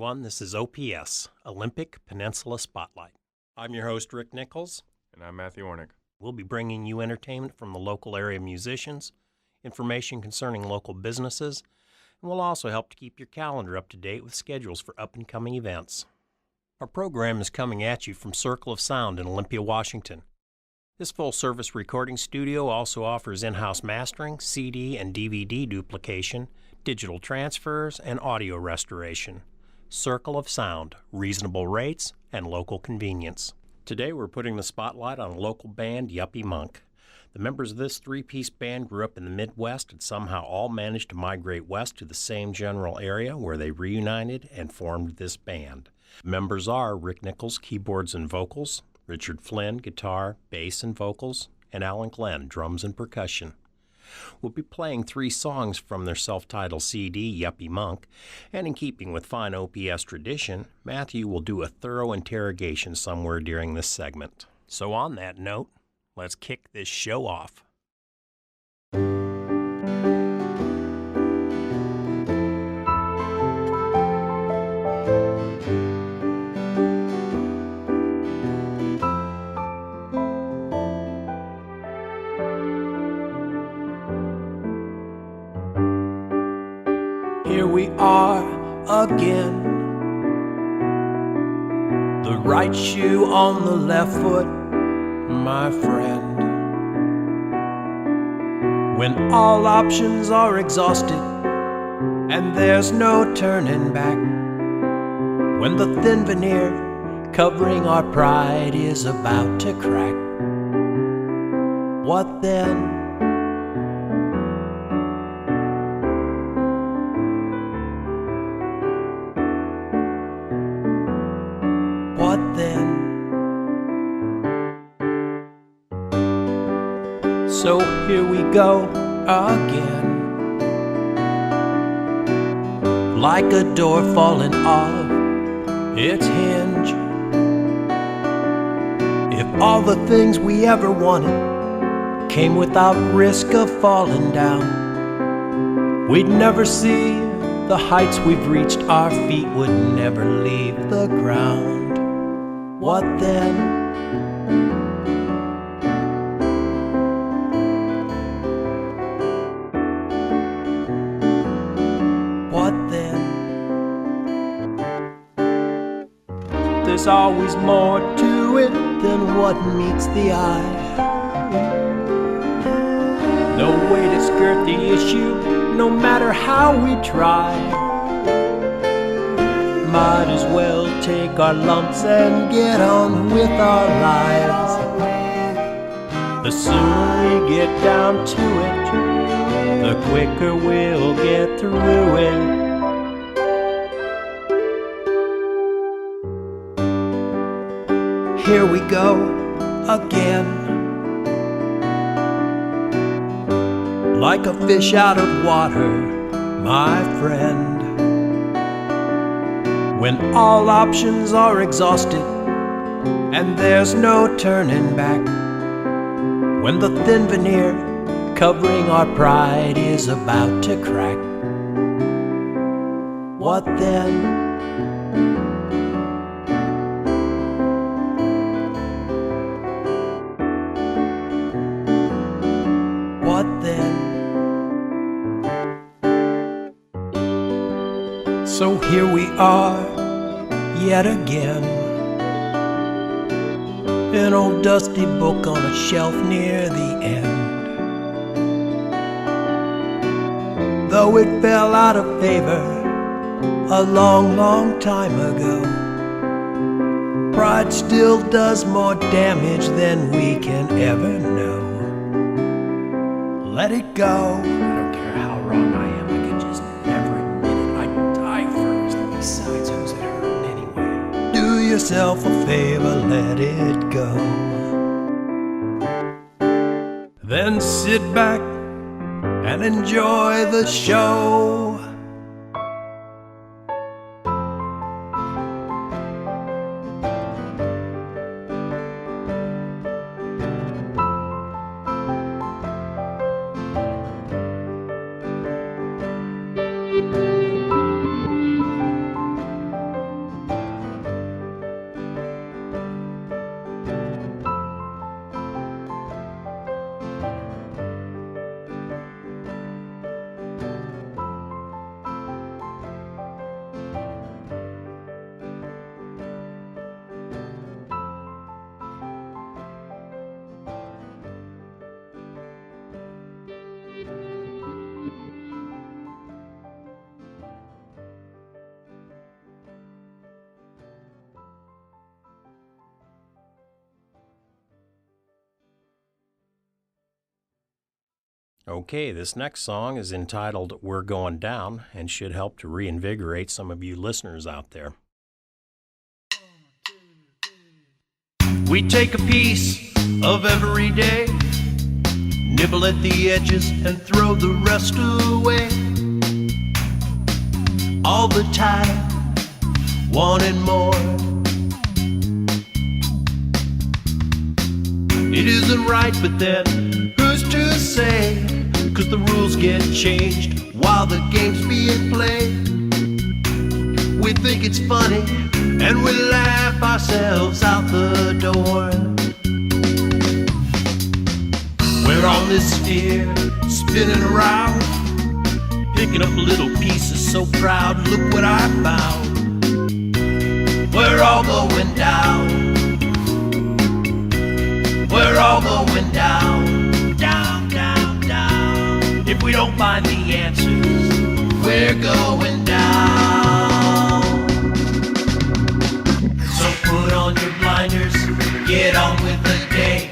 everyone. This is OPS, Olympic Peninsula Spotlight. I'm your host, Rick Nichols. And I'm Matthew Ornick. We'll be bringing you entertainment from the local area musicians, information concerning local businesses, and we'll also help to keep your calendar up to date with schedules for up-and-coming events. Our program is coming at you from Circle of Sound in Olympia, Washington. This full-service recording studio also offers in-house mastering, CD and DVD duplication, digital transfers, and audio restoration. Circle of Sound, reasonable rates, and local convenience. Today we're putting the spotlight on a local band, Yuppie Monk. The members of this three-piece band grew up in the Midwest and somehow all managed to migrate west to the same general area where they reunited and formed this band. Members are Rick Nichols, keyboards and vocals, Richard Flynn, guitar, bass and vocals, and Alan Glenn, drums and percussion. We'll be playing 3 songs from their self-titled CD, Yuppie Monk, and in keeping with fine OPS tradition, Matthew will do a thorough interrogation somewhere during this segment. So on that note, let's kick this show off. Here we are again, the right shoe on the left foot, my friend. When all options are exhausted and there's no turning back, when the thin veneer covering our pride is about to crack, what then? What then? So here we go again, like a door falling off its hinge. If all the things we ever wanted came without risk of falling down, we'd never see the heights we've reached. Our feet would never leave the ground. What then? What then? There's always more to it than what meets the eye. No way to skirt the issue, no matter how we try. Might as well take our lumps and get on with our lives. The sooner we get down to it, the quicker we'll get through it. Here we go again, like a fish out of water, my friend. When all options are exhausted and there's no turning back, when the thin veneer covering our pride is about to crack, what then? What then? So here we are yet again, an old dusty book on a shelf near the end. Though it fell out of favor a long, long time ago, pride still does more damage than we can ever know. Let it go. I don't care how wrong I am, I can just never admit it. I'd die first. Besides, who's it hurting anyway? Do yourself a favor, let it go. Then sit back and enjoy the show. Okay, this next song is entitled We're Going Down and should help to reinvigorate some of you listeners out there. We take a piece of every day, nibble at the edges and throw the rest away. All the time, wanting more. It isn't right, but then who's to say? 'Cause the rules get changed while the game's being played. We think it's funny and we laugh ourselves out the door. We're on this sphere, spinning around, picking up little pieces so proud. Look what I found. We're all going down. We're all going down, down, down, down. If we don't find the answers, we're going down. So put on your blinders, get on with the day.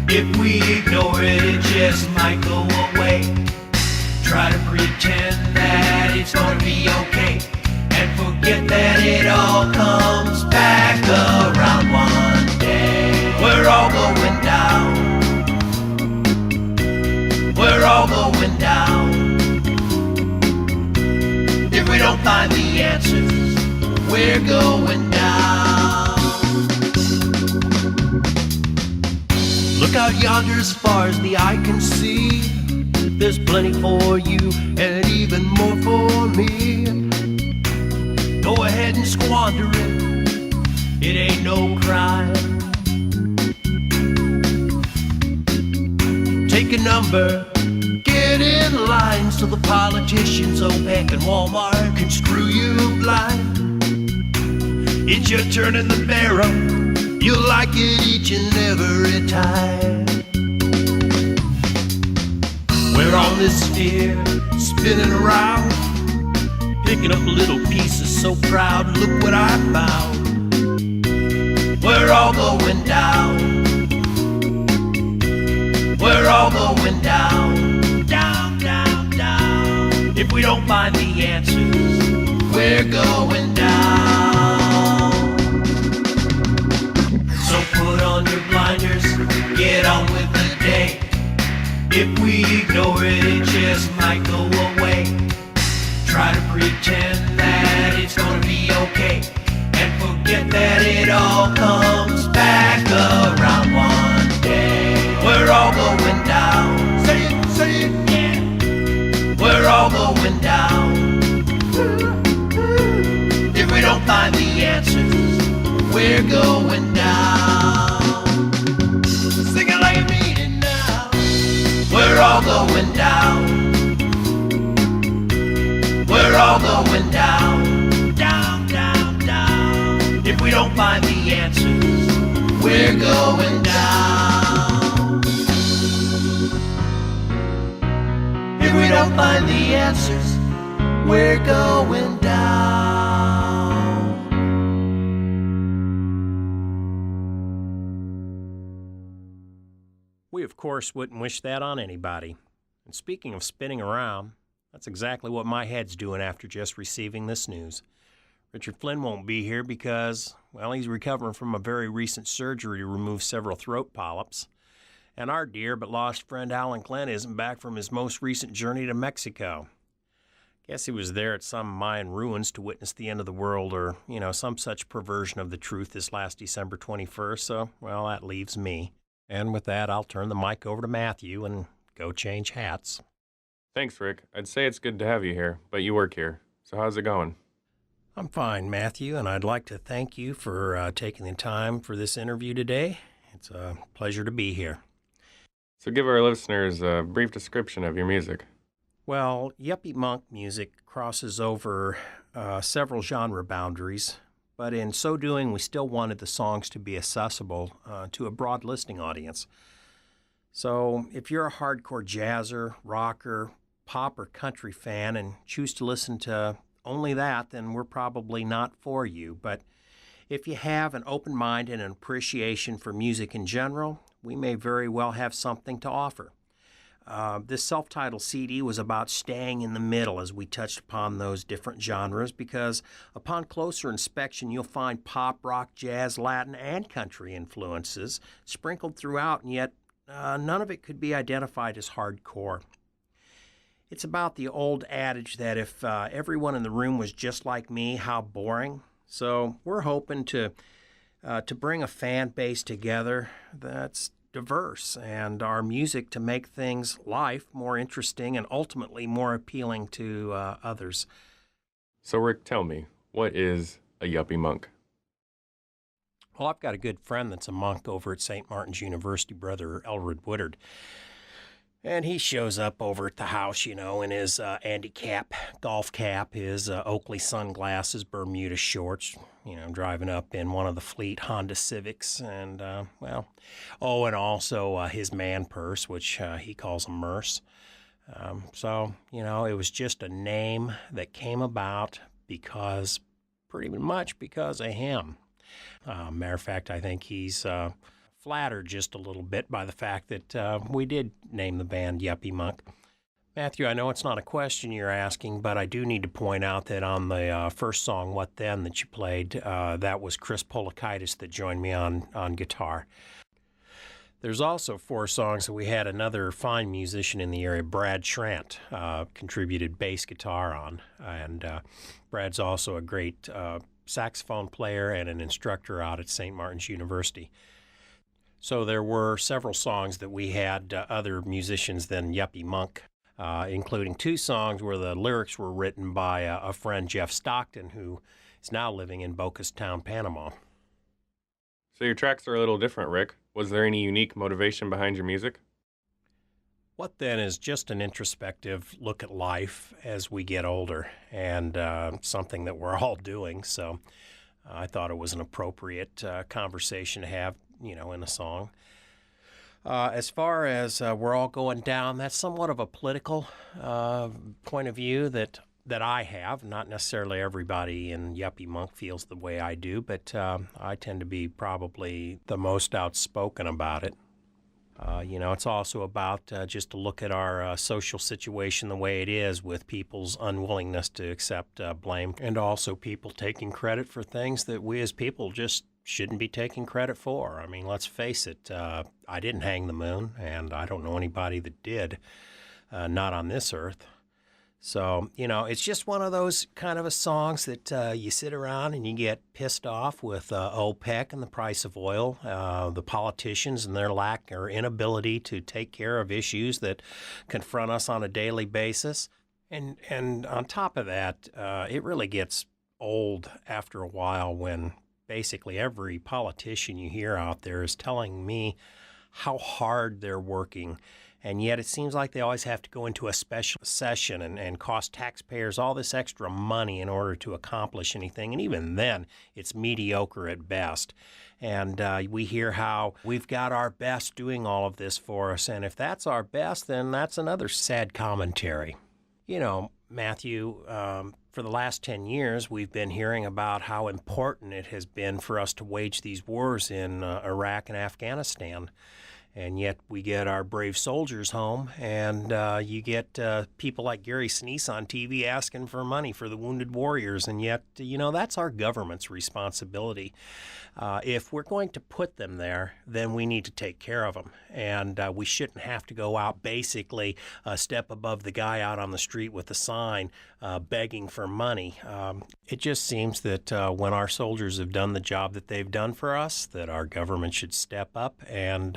If we ignore it, it just might go away. Try to pretend that it's gonna be okay, and forget that it all comes back around one day. We're all going down. We're all going down. If we don't find the answers, we're going down. Look out yonder as far as the eye can see. There's plenty for you and even more for me. Go ahead and squander it. It ain't no crime. Take a number, get in line, so the politicians, OPEC and Walmart can screw you blind. It's your turn in the barrel, you'll like it each and every time. We're on this sphere, spinning around, picking up little pieces so proud. Look what I found. We're all going down. We're all going down, down, down, down. If we don't find the answers, we're going down. So put on your blinders, get on with the day. If we ignore it, it just might go away. Try to pretend that it's gonna be okay, and forget that it all comes back around one day. We're all going down. Say it, yeah. We're all going down. If we don't find the answers, we're going down. Sing it like you mean it now. We're all going down. We're all going down. Down, down, down. If we don't find the answers, we're going down. If we don't find the answers, we're going down. We, of course, wouldn't wish that on anybody. And speaking of spinning around, that's exactly what my head's doing after just receiving this news. Richard Flynn won't be here because, well, he's recovering from a very recent surgery to remove several throat polyps. And our dear but lost friend Alan Clint isn't back from his most recent journey to Mexico. Guess he was there at some Mayan ruins to witness the end of the world or, some such perversion of the truth this last December 21st, so, well, that leaves me. And with that, I'll turn the mic over to Matthew and go change hats. Thanks, Rick. I'd say it's good to have you here, but you work here. So how's it going? I'm fine, Matthew, and I'd like to thank you for taking the time for this interview today. It's a pleasure to be here. So give our listeners a brief description of your music. Well, Yuppie Monk music crosses over several genre boundaries, but in so doing, we still wanted the songs to be accessible to a broad listening audience. So if you're a hardcore jazzer, rocker, pop, or country fan and choose to listen to only that, then we're probably not for you. But if you have an open mind and an appreciation for music in general, we may very well have something to offer. This self-titled CD was about staying in the middle as we touched upon those different genres, because upon closer inspection you'll find pop, rock, jazz, Latin, and country influences sprinkled throughout, and yet none of it could be identified as hardcore. It's about the old adage that if everyone in the room was just like me, how boring. So we're hoping to bring a fan base together that's diverse, and our music to make life more interesting and ultimately more appealing to others. So, Rick, tell me, what is a Yuppie Monk? Well, I've got a good friend that's a monk over at St. Martin's University, Brother Elred Woodard. And he shows up over at the house, in his Andy cap, golf cap, his Oakley sunglasses, Bermuda shorts, driving up in one of the fleet Honda Civics, and, and also his man purse, which he calls a Merce. So, it was just a name that came about pretty much because of him. Matter of fact, I think he's flattered just a little bit by the fact that we did name the band Yuppie Monk. Matthew, I know it's not a question you're asking, but I do need to point out that on the first song, What Then, that you played, that was Chris Polakaitis that joined me on guitar. There's also 4 songs that we had another fine musician in the area, Brad Schrant, contributed bass guitar on. And Brad's also a great saxophone player and an instructor out at St. Martin's University. So there were several songs that we had other musicians than Yuppie Monk, including 2 songs where the lyrics were written by a friend, Jeff Stockton, who is now living in Bocas Town, Panama. So your tracks are a little different, Rick. Was there any unique motivation behind your music? What Then is just an introspective look at life as we get older, and something that we're all doing. So I thought it was an appropriate conversation to have, in a song. As far as we're all going down, that's somewhat of a political point of view that I have. Not necessarily everybody in Yuppie Monk feels the way I do, but I tend to be probably the most outspoken about it. It's also about just to look at our social situation the way it is, with people's unwillingness to accept blame, and also people taking credit for things that we as people just shouldn't be taking credit for. I mean, let's face it, I didn't hang the moon, and I don't know anybody that did, not on this earth. So, it's just one of those kind of a songs that you sit around and you get pissed off with OPEC and the price of oil, the politicians and their lack or inability to take care of issues that confront us on a daily basis. And on top of that, it really gets old after a while when basically every politician you hear out there is telling me how hard they're working. And yet it seems like they always have to go into a special session and cost taxpayers all this extra money in order to accomplish anything. And even then, it's mediocre at best. And we hear how we've got our best doing all of this for us. And if that's our best, then that's another sad commentary. Matthew, for the last 10 years, we've been hearing about how important it has been for us to wage these wars in Iraq and Afghanistan. And yet we get our brave soldiers home, and you get people like Gary Sinise on TV asking for money for the wounded warriors. And yet, that's our government's responsibility. If we're going to put them there, then we need to take care of them. And we shouldn't have to go out basically a step above the guy out on the street with a sign begging for money. It just seems that when our soldiers have done the job that they've done for us, that our government should step up and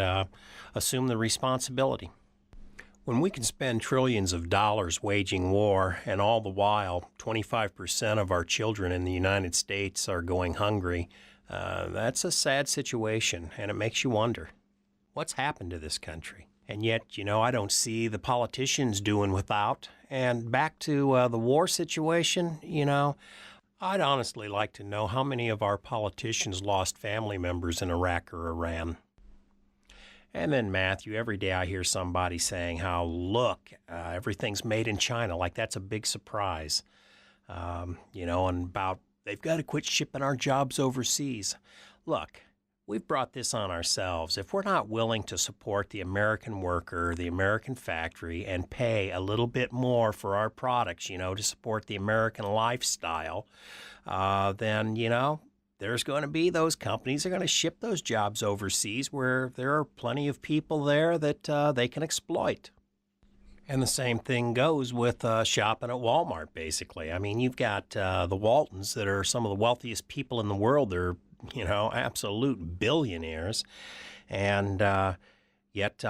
assume the responsibility. When we can spend trillions of dollars waging war, and all the while 25% of our children in the United States are going hungry, that's a sad situation, and it makes you wonder, what's happened to this country? And yet, I don't see the politicians doing without. And back to the war situation, I'd honestly like to know how many of our politicians lost family members in Iraq or Iran. And then, Matthew, every day I hear somebody saying how, look, everything's made in China, like that's a big surprise. And about they've got to quit shipping our jobs overseas. Look, We've brought this on ourselves. If we're not willing to support the American worker, the American factory, and pay a little bit more for our products, to support the American lifestyle, then, there's going to be those companies that are going to ship those jobs overseas where there are plenty of people there that they can exploit. And the same thing goes with shopping at Walmart, basically. I mean, you've got the Waltons that are some of the wealthiest people in the world. They're absolute billionaires. And yet,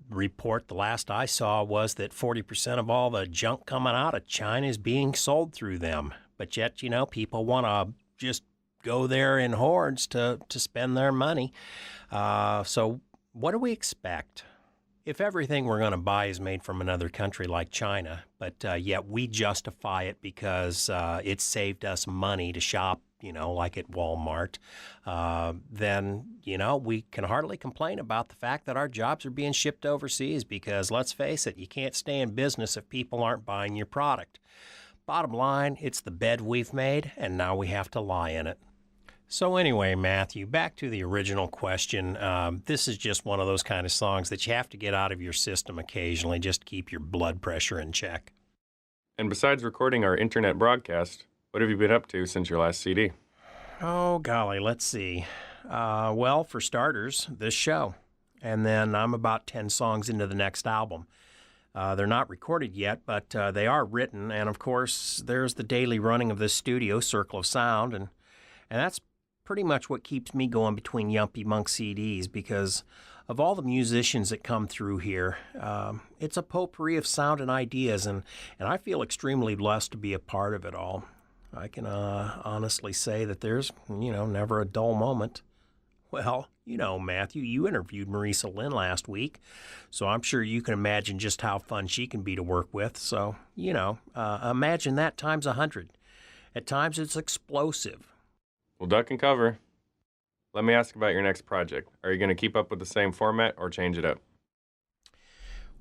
report the last I saw was that 40% of all the junk coming out of China is being sold through them. But yet, people want to just go there in hordes to spend their money. So what do we expect? If everything we're going to buy is made from another country like China, but yet we justify it because it saved us money to shop, like at Walmart, then, we can hardly complain about the fact that our jobs are being shipped overseas because, let's face it, you can't stay in business if people aren't buying your product. Bottom line, it's the bed we've made, and now we have to lie in it. So anyway, Matthew, back to the original question. This is just one of those kind of songs that you have to get out of your system occasionally just to keep your blood pressure in check. And besides recording our internet broadcast, what have you been up to since your last CD? Oh, golly, let's see. Well, for starters, this show. And then I'm about 10 songs into the next album. They're not recorded yet, but they are written. And, of course, there's the daily running of this studio, Circle of Sound. And that's pretty much what keeps me going between Yuppie Monk CDs, because of all the musicians that come through here, it's a potpourri of sound and ideas, and I feel extremely blessed to be a part of it all. I can honestly say that there's, never a dull moment. Well, Matthew, you interviewed Marisa Lynn last week, so I'm sure you can imagine just how fun she can be to work with. So, imagine that times 100. At times it's explosive. Well, duck and cover. Let me ask about your next project. Are you going to keep up with the same format or change it up?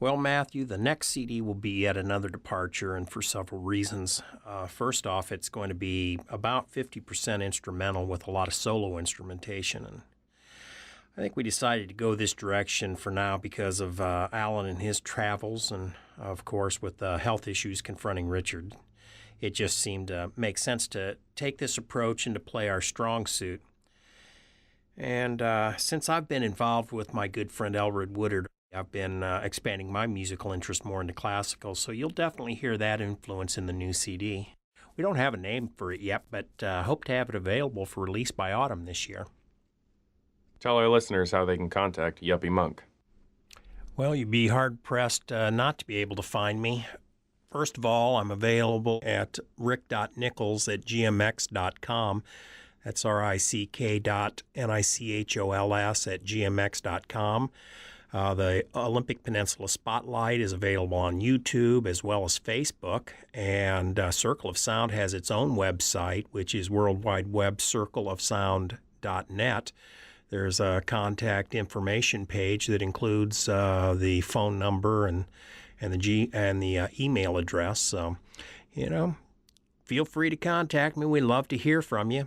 Well, Matthew, the next CD will be yet another departure, and for several reasons. First off, it's going to be about 50% instrumental with a lot of solo instrumentation. And I think we decided to go this direction for now because of Alan and his travels, and, of course, with health issues confronting Richard. It just seemed to make sense to take this approach and to play our strong suit. And since I've been involved with my good friend Elred Woodard, I've been expanding my musical interest more into classical, so you'll definitely hear that influence in the new CD. We don't have a name for it yet, but hope to have it available for release by autumn this year. Tell our listeners how they can contact Yuppie Monk. Well, you'd be hard-pressed not to be able to find me. First of all, I'm available at rick.nichols@gmx.com. That's rick.nichols@gmx.com. The Olympic Peninsula Spotlight is available on YouTube as well as Facebook. And Circle of Sound has its own website, which is worldwidewebcircleofsound.net. There's a contact information page that includes the phone number and the email address. So, feel free to contact me. We'd love to hear from you.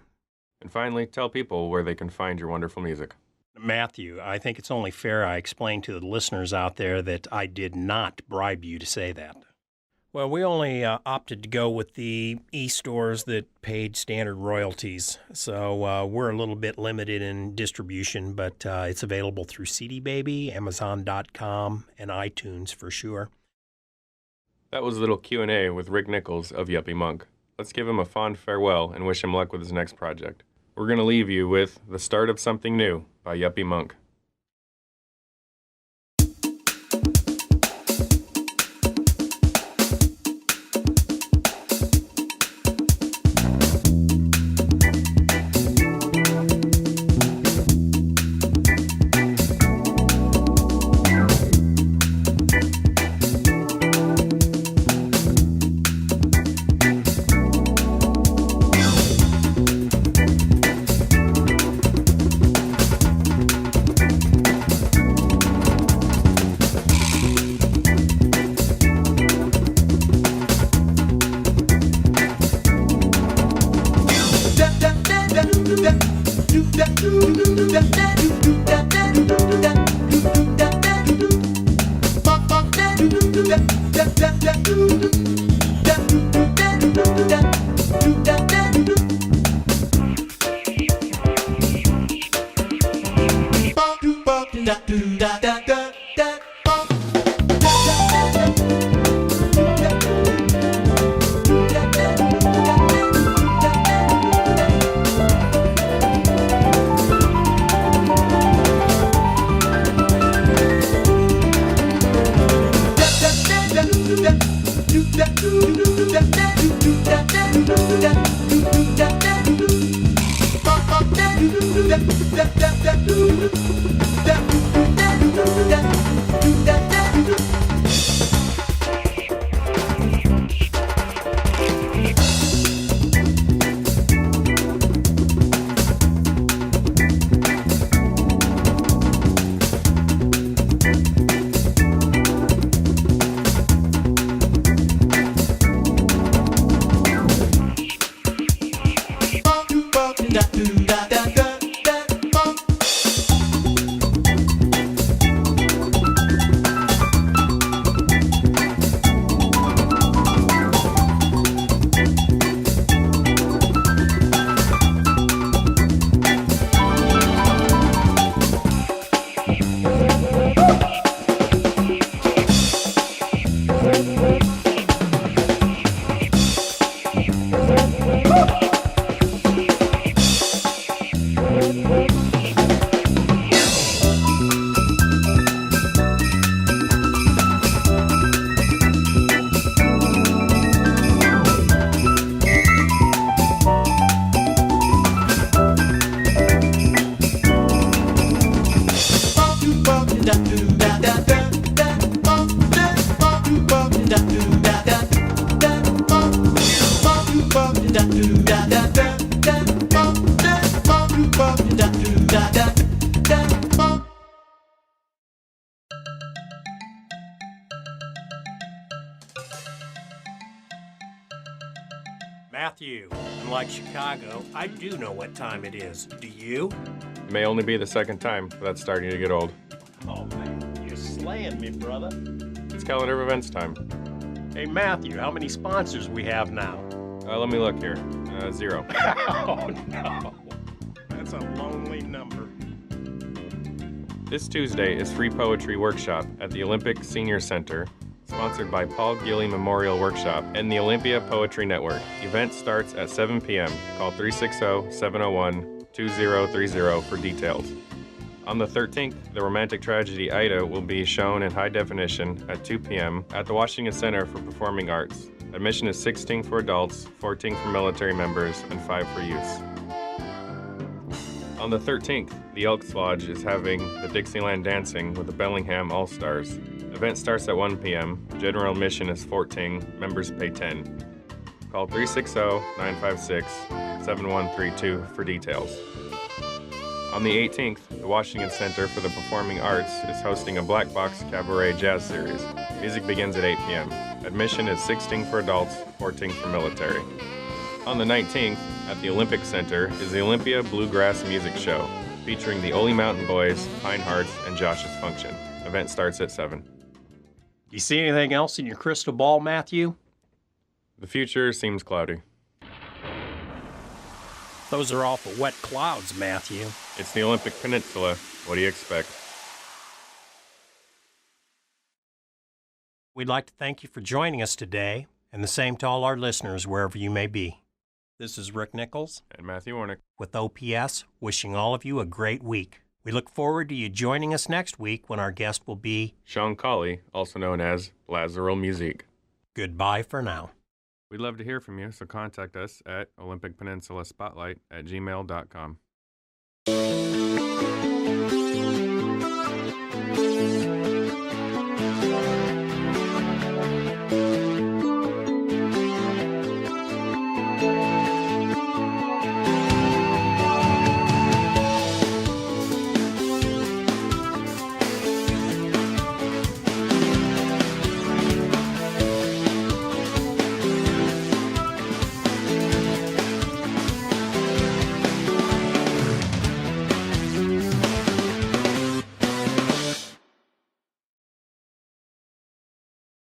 And finally, tell people where they can find your wonderful music. Matthew, I think it's only fair I explain to the listeners out there that I did not bribe you to say that. Well, we only opted to go with the e-stores that paid standard royalties, so we're a little bit limited in distribution, but it's available through CD Baby, Amazon.com, and iTunes for sure. That was a little Q&A with Rick Nichols of Yuppie Monk. Let's give him a fond farewell and wish him luck with his next project. We're going to leave you with The Start of Something New by Yuppie Monk. do that. Matthew, unlike Chicago, I do know what time it is. Do you? It may only be the second time, but that's starting to get old. Oh, man, you're slaying me, brother. It's calendar of events time. Hey, Matthew, how many sponsors we have now? Let me look here. 0. Oh, no. That's a lonely number. This Tuesday is Free Poetry Workshop at the Olympic Senior Center, sponsored by Paul Gilly Memorial Workshop and the Olympia Poetry Network. Event starts at 7 p.m. Call 360-701-2030 for details. On the 13th, the romantic tragedy Ida will be shown in high definition at 2 p.m. at the Washington Center for Performing Arts. Admission is $16 for adults, $14 for military members, and $5 for youths. On the 13th, the Elks Lodge is having the Dixieland Dancing with the Bellingham All-Stars. Event starts at 1 p.m. General admission is $14, members pay $10. Call 360-956-7132 for details. On the 18th, the Washington Center for the Performing Arts is hosting a Black Box Cabaret Jazz Series. Music begins at 8 p.m. Admission is $16 for adults, $14 for military. On the 19th, at the Olympic Center is the Olympia Bluegrass Music Show, featuring the Ole Mountain Boys, Pine Hearts, and Josh's Function. Event starts at 7. You see anything else in your crystal ball, Matthew? The future seems cloudy. Those are awful wet clouds, Matthew. It's the Olympic Peninsula. What do you expect? We'd like to thank you for joining us today, and the same to all our listeners wherever you may be. This is Rick Nichols And Matthew Warnick. with OPS, wishing all of you a great week. We look forward to you joining us next week when our guest will be Sean Colley, also known as Lazaro Musique. Goodbye for now. We'd love to hear from you, so contact us at olympicpeninsulaspotlight@gmail.com.